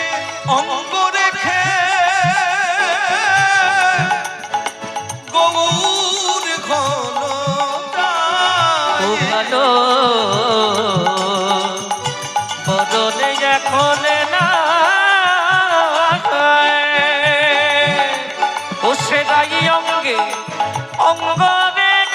অঙ্গ রেখে, গৌর ঘন ও কালো বরণ এখন না। ও সে রাই অঙ্গে অঙ্গ রেখে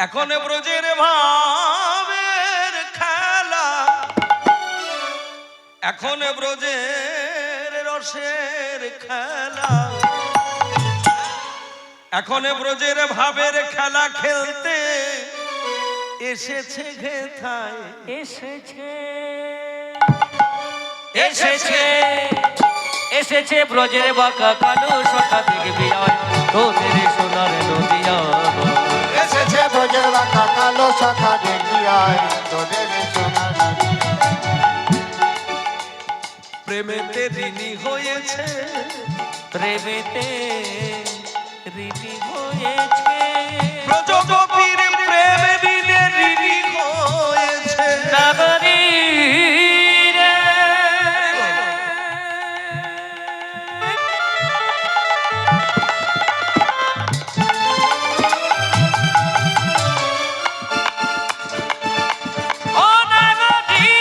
এখন ব্রজের ভাবের খেলা, এখন ব্রজের রসের খেলা, এখন ব্রজের ভাবের খেলা খেলতে এসেছে ঘেথায়, এসেছে এসেছে এসেছে ব্রজের বাঁকা কালো সখা দেখবি আয় তোদের সোনার নদিয়া এসেছে ব্রজের বাঁকা কালো শাখা দেখবি আয় তোদের সোনার নদিয়া। প্রেমেতে ঋণী হয়েছে, প্রেমেতে রীতি হয়েছে ব্রজগোপীর প্রেমে ঋণে ঋণী হয়েছে। নাগরী রে ও নাগরী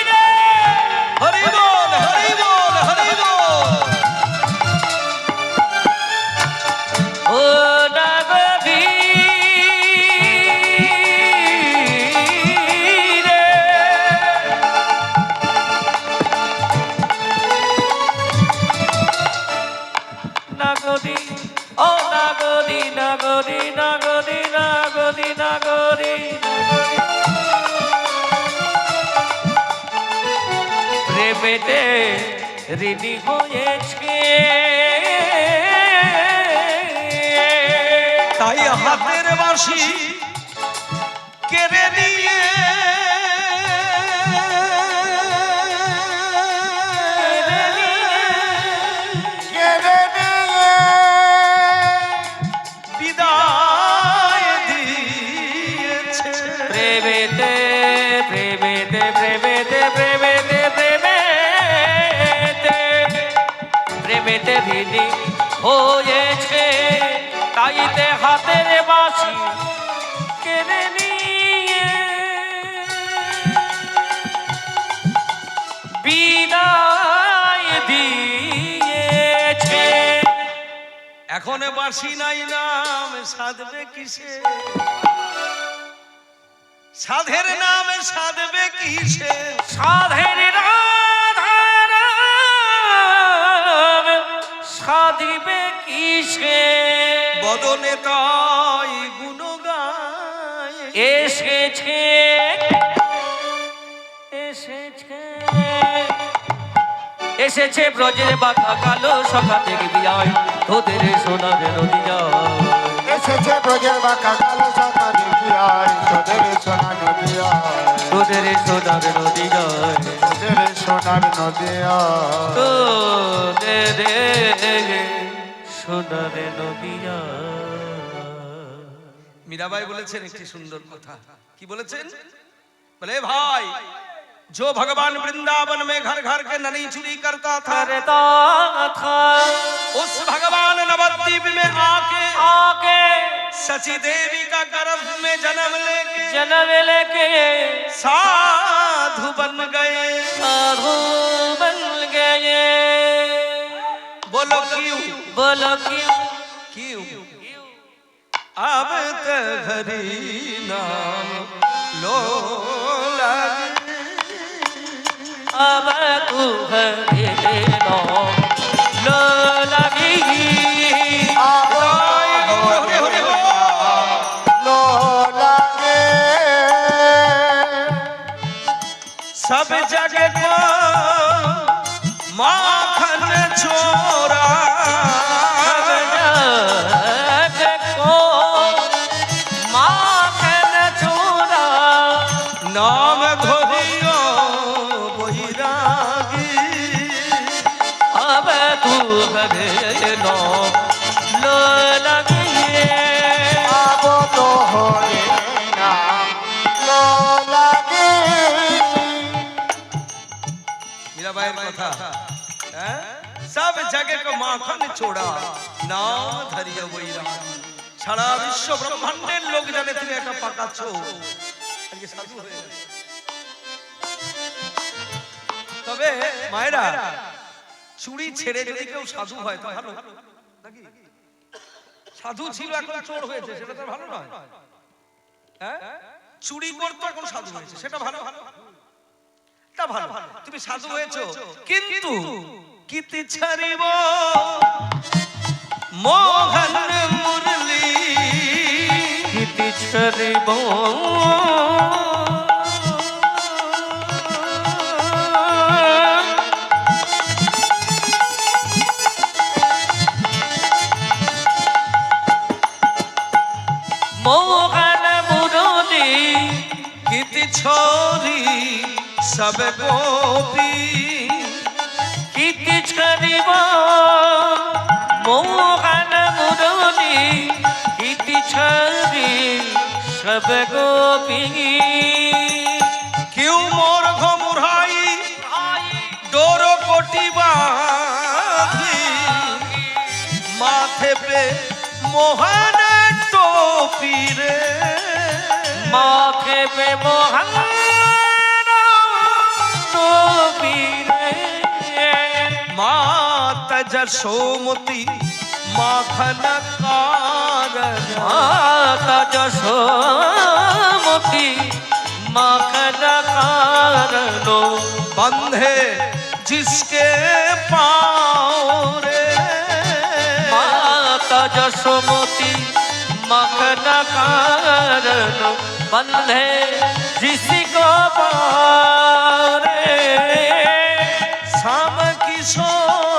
রে হরি বল, হরি বল, হরি বল। ও নাগরী রে নাগরী ও নাগরী নাগরী নাগরী নাগরী নাগরী প্রেমেতে ঋণী হয়েছে তাই হাতের বাঁশি কেড়ে নিয়ে কেড়ে নিয়ে বিদায় দিয়েছে। প্রেমেতে প্রেমেতে প্রেমেতে প্রেমেতে প্রেমেতে প্রেমেতে ঋণী হয়েছে তাইতে হাতের বাঁশি কেড়ে নিয়ে বিদায় দিয়েছে এখন বাঁশি নাই নাম সাধবে কিসে, সাধের নাম সাধবে কিসে। সাধের রাধার সাধিবে কিসে বদনে তাই গুণ গায়, এসেছে এসেছে এসেছে ব্রজের বাঁকা কালো সখা দেখবি আয় তোদের সোনার নদিয়া এসেছে ব্রজের বাঁকা কালো শাখা দেখবি আয় তোদের সোনার নদিয়া। তোদের সোনার নদিয়া তোদের সোনার নদিয়া। তোদের সোনার নদিয়া মীরাবাই বলেছেন একটি সুন্দর কথা। কি বলেছেন? বলে भाई जो भगवान वृंदावन में घर घर के ननी चुरी करता था, करता था उस भगवान नवद्वीप में आके आके सची देवी का गर्भ में जन्म लेके जन्म लेके साधु बन गए। साधु बन गए बोलो क्यों? बोलो क्यों क्यों? अब तो हरि नाम लो लगे, अब तू हरे नाम लो लगी लो लगे सब जगह को माखन छोरा, जग को माखन चूरा नाम धोरियो बैरागी। अब तू हरे नाम लो लगी अब तो हरे नाम लो लगे। मीराबाई কথা सब जगह को माखन छोड़ा नाम धरियो बैरागी। সারা বিশ্ব ব্রহ্মাণ্ডের লোক জানে তুমি একটা পাকা চোর। আজকে সাধু হয়ে গেছে। তবে মায়েরা চুরি ছেড়ে যদি কেউ সাধু হয় তো ভালো নাকি? সাধু ছিল এখন চোর হয়েছে, সেটা তো ভালো নয়। হ্যাঁ, চুরি করতো এখন সাধু হয়েছে, সেটা ভালো তা ভালো। তুমি সাধু হয়েছো, কিন্তু কিতি ছাড়িব মোহন মুরলি, কিতি ছাড়িব মোহন মুরলি, কিতি छोरी सब गोपी, কিতি ছাড়িব মোহন মুরলি, কিতি ছাড়ি সব গোপী। क्यों मोर घमुराई डोर कोटी बांधी, माथे पे मोहन टोपी रे, माथे पे मोहन टोपी रे, माता जसोमती माखन कारण, माता जसोमती माखन कारणो, बंधे जिसके पाँव रे, माता जसोमती माखन कारणो, बंधे जिसको पाँव रे। श्याम किशोर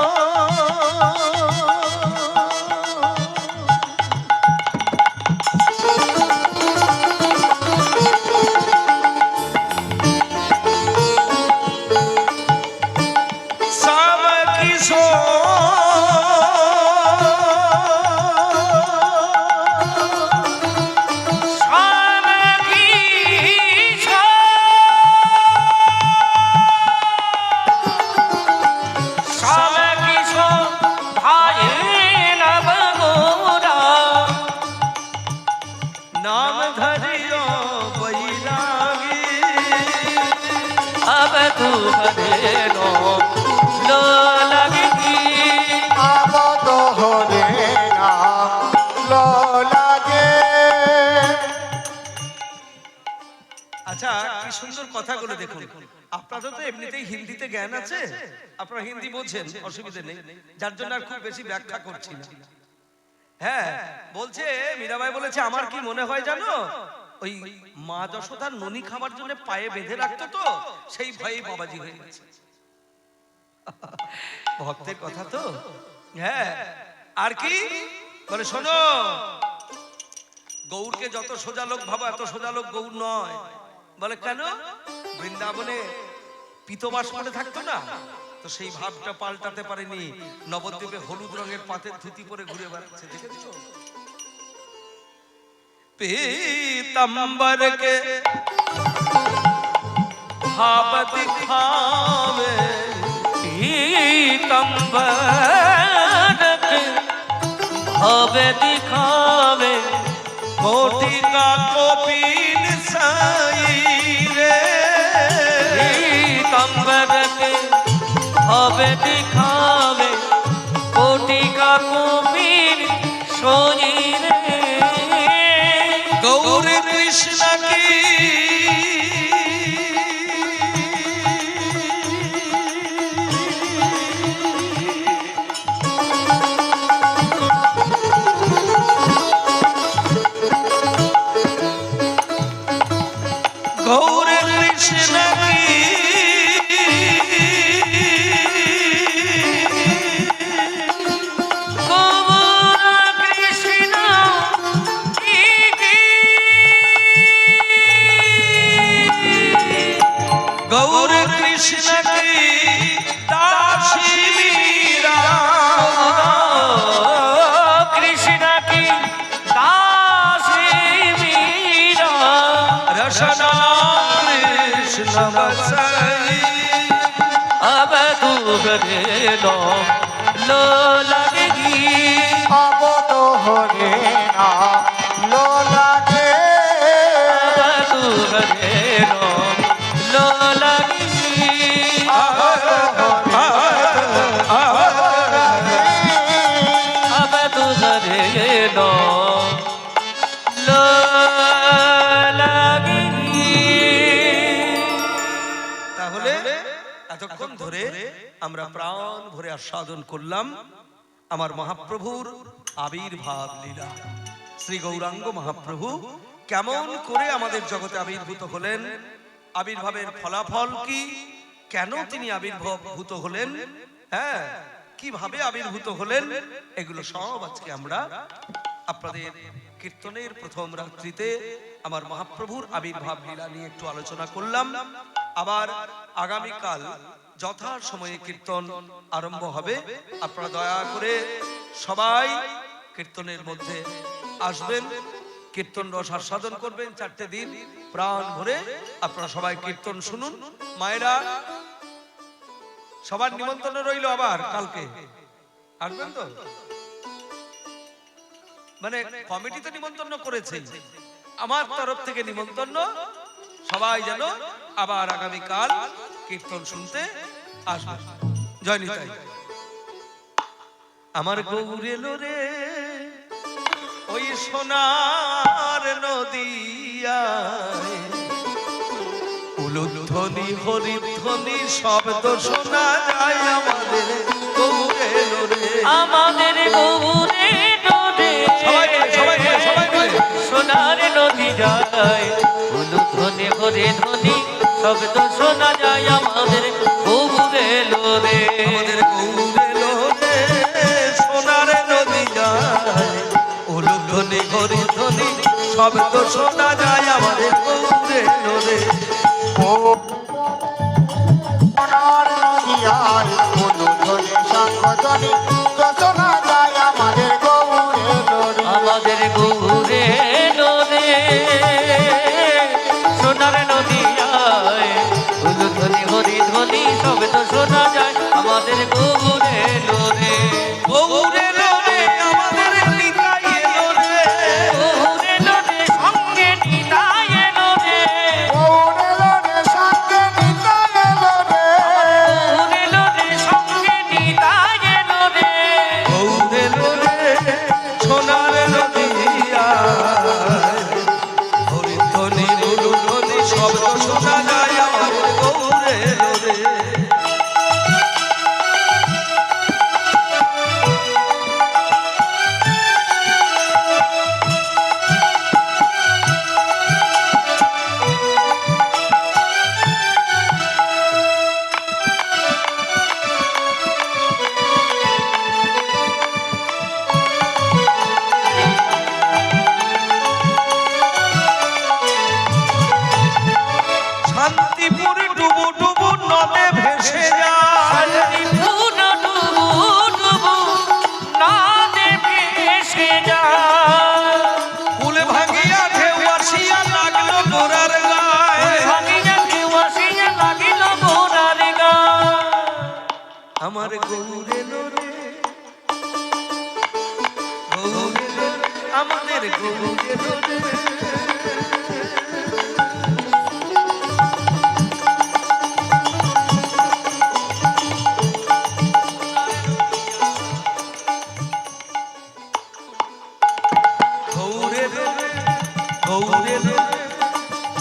श्याम नाम धरियो बैरागी, अब तू हरे नो लो लगेगी, अब तो हरे नाम लो লাগে। আচ্ছা, কি সুন্দর কথাগুলো দেখুন। আপনাদের তো এমনিতেই হিন্দিতে জ্ঞান আছে, আপনারা হিন্দি বোঝেন, অসুবিধা নেই, যার জন্য আর খুব বেশি ব্যাখ্যা করছি না। হ্যাঁ, বলছে মীরাবাই বলেছে, আমার কি মনে হয় জানো, ওই মা যশোদার ননি খাবার জন্য পায়ে বেঁধে রাখতো, তো সেই ভয়েই বাবাজি হয়ে গেছে। ভক্তের কথা তো। হ্যাঁ, আর কি বলে শোনো, গৌরকে যত সোজা লোক ভাবো, এত সোজা লোক গৌর নয়। বলে কেন? বৃন্দাবনে পিতবাস করে থাকতো না, তো সেই ভাবটা পাল্টাতে পারেনি, নবদ্বীপে হলুদ রঙের পাতের ধুতি পরে ঘুরে বেড়াচ্ছে, দেখেছো? पीतंबर के भाव दिखावे, पीतंबर के भाव दिखावे, कोटि का कोपीन साई रे, पीतंबर के भाव दिखावे, कोटि का कोपीन सोई रे। गौर कृष्ण की गौर कृष्ण की गौर कृष्ण की दासी मीरा, कृष्ण की दासी मीरा, रसना कृष्ण बसई, अब तू हरे लो लो लगेगी, अब तो हरे नाम लो লাগে। अब तू हरे लो लो लगेगी, अब तू हरे लो এতক্ষণ ধরে আমরা প্রাণ ভরে আস্বাদন করলাম আমার মহাপ্রভুর আবির্ভাব লীলা। শ্রী গৌরাঙ্গ মহাপ্রভু কেমন করে আমাদের জগতে আবির্ভূত হলেন, আবির্ভাবের ফলাফল কি, কেন তিনি আবির্ভূত হলেন, হ্যাঁ কিভাবে আবির্ভূত হলেন, এগুলো সব আজকে আমরা আপনাদের কীর্তনের প্রথম রাত্রিতে আমার মহাপ্রভুর আবির্ভাব লীলা নিয়ে একটু আলোচনা করলাম। আবার আগামীকাল যথা সময়ে কীর্তন আরম্ভ হবে। আপনারা দয়া করে সবাই কীর্তনের মধ্যে আসবেন, কীর্তন রস আস্বাদন করবেন। 4টে দিন প্রাণ ভরে আপনারা সবাই কীর্তন শুনুন। মায়েরা সবার নিমন্ত্রণ রইল, আবার কালকে আসবেন তো? মানে কমিটি তো নিমন্ত্রণ করেছে, আমার তরফ থেকে নিমন্ত্রণ, সবাই যেন আবার আগামীকাল কীর্তন শুনতে আসবে। জয় নিতাই। আমার গৌর এলো রে ওই সোনার নদিয়ায়, উলুধ্বনি হরিধ্বনি শব্দ শোনা যায় আমাদের গৌর এলো রে, আমাদের গৌরে নদী সোনার নদী যায়, উলুধ্বনি হরে ধ্বনি শব্দ শোনা যায় আমাদের গৌরে এলো রে, আমাদের গৌর এলো রে সোনার নদী যায়, উলুধ্বনি হরিধ্বনি শব্দ শোনা যায় আমাদের গৌর এলো রে। সোনার নদিয়ায় অনুধ্বনি সংগঠনে রচনা যায় আমাদের গৌরে লোরে। আমাদের গৌরে এলো রে সোনার নদী যায়, উলুধ্বনি হরি ধ্বনি শব্দ শোনা যায় আমাদের গৌরে এলো রে, গৌর এলো রে আমাদের নিতাই এলো রে, গৌরে এলো রে সঙ্গে নিতাই এলো রে, গৌরে লোরে সঙ্গে নিতাই এলো রে। গৌরে এলো রে সঙ্গে নিতাই এলো রে, গৌর এলো রে সোনার নদিয়ায়, হরিধ্বনি উলুধ্বনি শব্দ শোনা যায় আমাদের গৌর এলো রে। শান্তিপুর ডুবু ডুবু নদে ভেসে যায়, শান্তিপুর ডুবু ডুবু নদে ভেসে যায়, কুল ভাঙিয়া ঢেউ আসিয়া লাগলো গোরার গায়ে, ভাঙিয়া কেউ আসিয়া লাগিল গোরার গায়, আমার গৌর এলো রে, গৌর এলো রে, আমাদের গৌর এলো রে। গৌর এলো রে, গৌর এলো রে,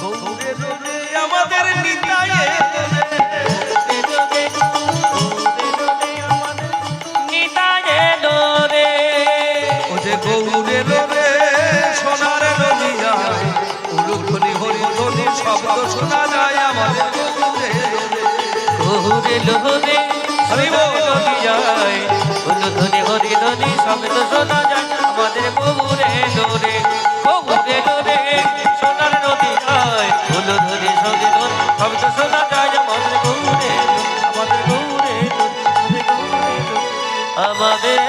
গৌর এলো রে, আমাদের নিতাই এলো রে। নিতাই এলো রে, ও যে গৌর এলো রে সোনার নদিয়ায়, উলুধ্বনি হরিধ্বনি শব্দ শোনা যায় আমাদের গৌর এলো রে। গৌরে লোরে নদী যায়, উলুধ্বনি হরি ধ্বনি শব্দ শোনা যায় আমাদের গৌরে লোরে, গৌরে লোরে সোনার নদী যায়, উলুধ্বনি হরি ধ্বনি শব্দ শোনা যায় আমাদের গৌরে, আমাদের গৌরে আমাদের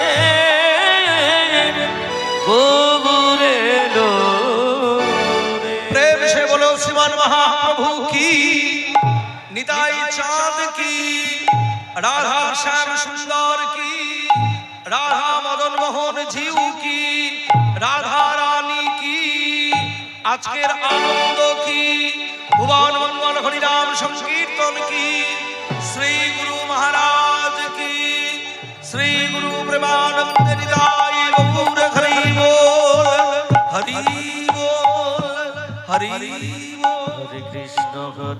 গৌরে লোরে। প্রেম সে বলো শ্রীমান মহাপ্রভু কি, নিতাই চাঁদ কি, রাধা শ্যাম সুন্দর কি, রাধা মদন মোহন ঝিউ কি, রাধা রানী কি, আজকের আনন্দ কি, ভুবন মঙ্গল হরিনাম সংকীর্তন কি, শ্রী গুরু মহারাজ কি, শ্রী গুরু প্রেমানন্দ নিতাই গৌর হরি বল, হরি বল, হরি বল। হরে কৃষ্ণ হরে